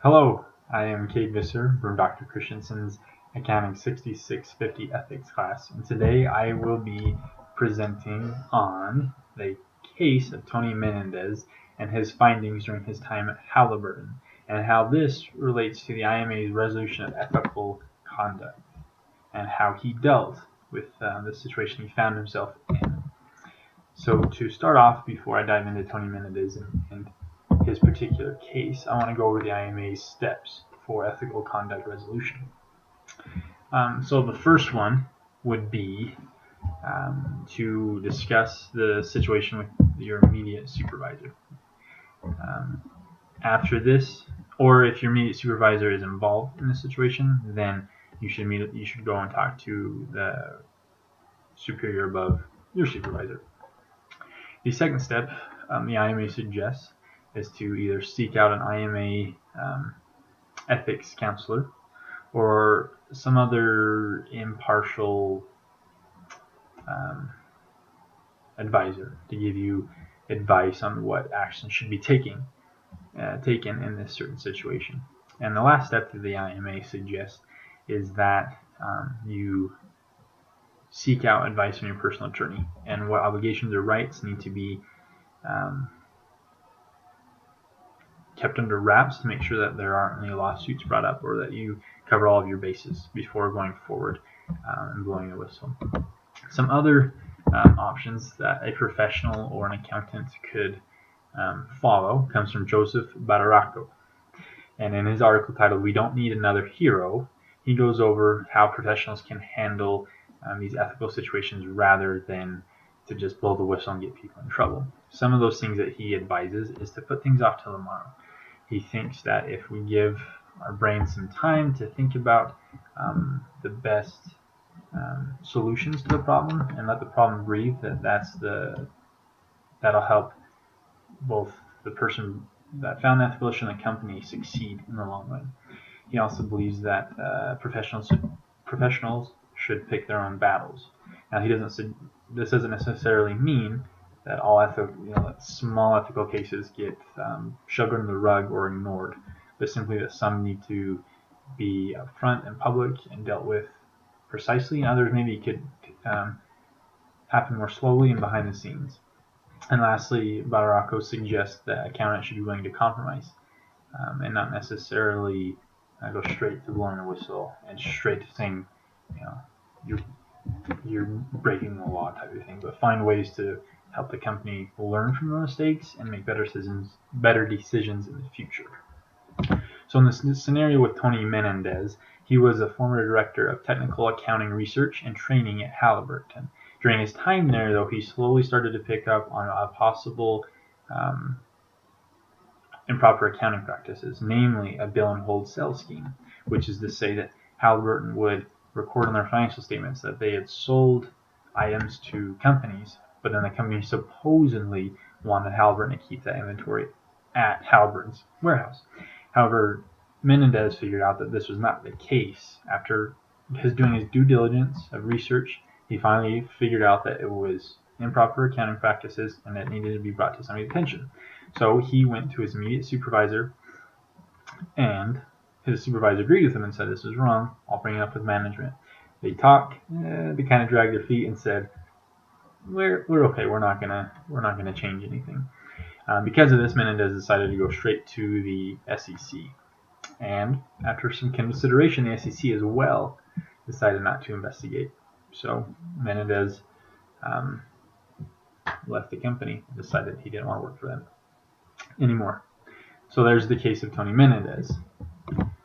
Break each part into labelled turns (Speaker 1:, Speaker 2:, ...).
Speaker 1: Hello, I am Cade Visser from Dr. Christensen's Accounting 6650 Ethics class, and today I will be presenting on the case of Tony Menendez and his findings during his time at Halliburton, and how this relates to the IMA's resolution of ethical conduct, and how he dealt with the situation he found himself in. So to start off, before I dive into Tony Menendez and his particular case, I want to go over the IMA's steps for ethical conduct resolution. So the first one would be to discuss the situation with your immediate supervisor. After this, or if your immediate supervisor is involved in the situation, then you should go and talk to the superior above your supervisor. The second step the IMA suggests is to either seek out an IMA ethics counselor or some other impartial advisor to give you advice on what action should be taken in this certain situation. And the last step that the IMA suggests is that you seek out advice from your personal attorney and what obligations or rights need to be kept under wraps to make sure that there aren't any lawsuits brought up, or that you cover all of your bases before going forward and blowing the whistle. Some other options that a professional or an accountant could follow comes from Joseph Badaracco. And in his article titled "We Don't Need Another Hero," he goes over how professionals can handle these ethical situations rather than to just blow the whistle and get people in trouble. Some of those things that he advises is to put things off till tomorrow. He thinks that if we give our brain some time to think about the best solutions to the problem and let the problem breathe, that'll help both the person that found the ethical issue and the company succeed in the long run. He also believes that professionals should pick their own battles. Now, this doesn't necessarily mean that all that small ethical cases get shoved under the rug or ignored, but simply that some need to be upfront and public and dealt with precisely, and others maybe could happen more slowly and behind the scenes. And lastly, Badaracco suggests that accountants should be willing to compromise and not necessarily go straight to blowing a whistle and straight to saying, you're breaking the law type of thing, but find ways to help the company learn from the mistakes and make better decisions in the future. So in this scenario with Tony Menendez, he was a former director of technical accounting research and training at Halliburton. During his time there, though, he slowly started to pick up on a possible improper accounting practices, namely a bill and hold sell scheme, which is to say that Halliburton would record on their financial statements that they had sold items to companies, but then the company supposedly wanted Halliburton to keep that inventory at Halliburton's warehouse. However, Menendez figured out that this was not the case. After doing his due diligence of research, he finally figured out that it was improper accounting practices and that needed to be brought to somebody's attention. So he went to his immediate supervisor, and his supervisor agreed with him and said, "This is wrong. I'll bring it up with management." They talked. They kind of dragged their feet and said, "We're okay. We're not gonna change anything." Because of this, Menendez decided to go straight to the SEC, and after some consideration, the SEC as well decided not to investigate. So Menendez left the company and decided he didn't want to work for them anymore. So there's the case of Tony Menendez.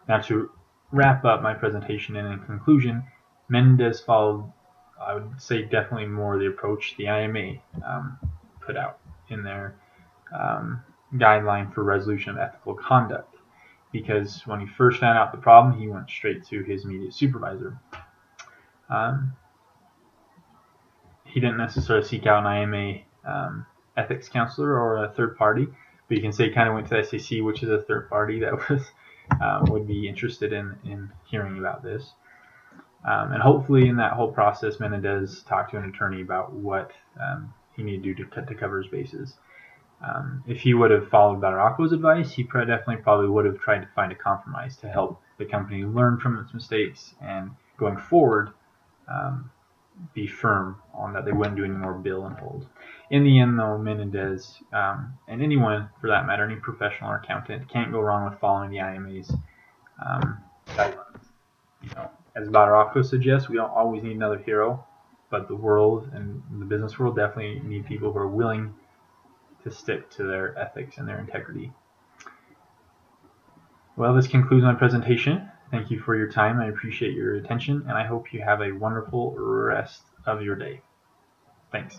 Speaker 1: Now, to wrap up my presentation and in conclusion, Menendez followed, I would say, definitely more the approach the IMA put out in their guideline for resolution of ethical conduct, because when he first found out the problem, he went straight to his immediate supervisor. He didn't necessarily seek out an IMA ethics counselor or a third party, but you can say he kind of went to the SEC, which is a third party that would be interested in hearing about this. And hopefully in that whole process, Menendez talked to an attorney about what he needed to do to cover his bases. If he would have followed Badaracco's advice, he probably would have tried to find a compromise to help the company learn from its mistakes and going forward be firm on that they wouldn't do any more bill and hold. In the end, though, Menendez, and anyone for that matter, any professional or accountant, can't go wrong with following the IMA's guidelines. As Badaracco suggests, we don't always need another hero, but the world and the business world definitely need people who are willing to stick to their ethics and their integrity. Well, this concludes my presentation. Thank you for your time. I appreciate your attention, and I hope you have a wonderful rest of your day. Thanks.